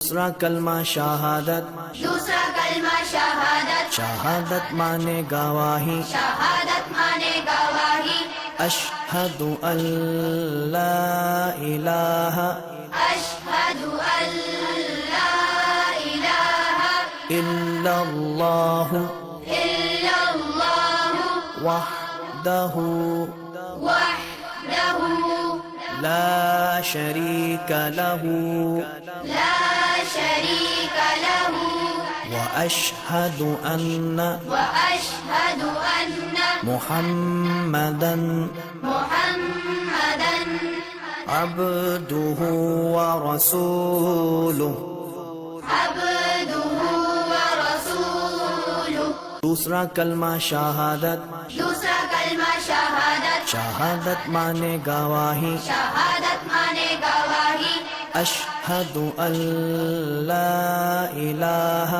دوسرا کلمہ شہادت، دوسرا کلمہ شہادت، شہادت مانے گواہی، شہادت مانے گواہی، اشہد ان لا الہ اشہد ان لا الہ الا اللہ الا اللہ وحدہ وحدہ لا شریک لہ لا شریک لہ واشہد ان واشہد ان محمدا محمدا عبدہ ورسولہ۔ عبدہ ورسولہ۔ دوسرا کلمہ شہادت، دوسرا کلمہ شہادت، شہادت مانے گواہی، شہادت مانے گواہی، اشہد ان لا الہ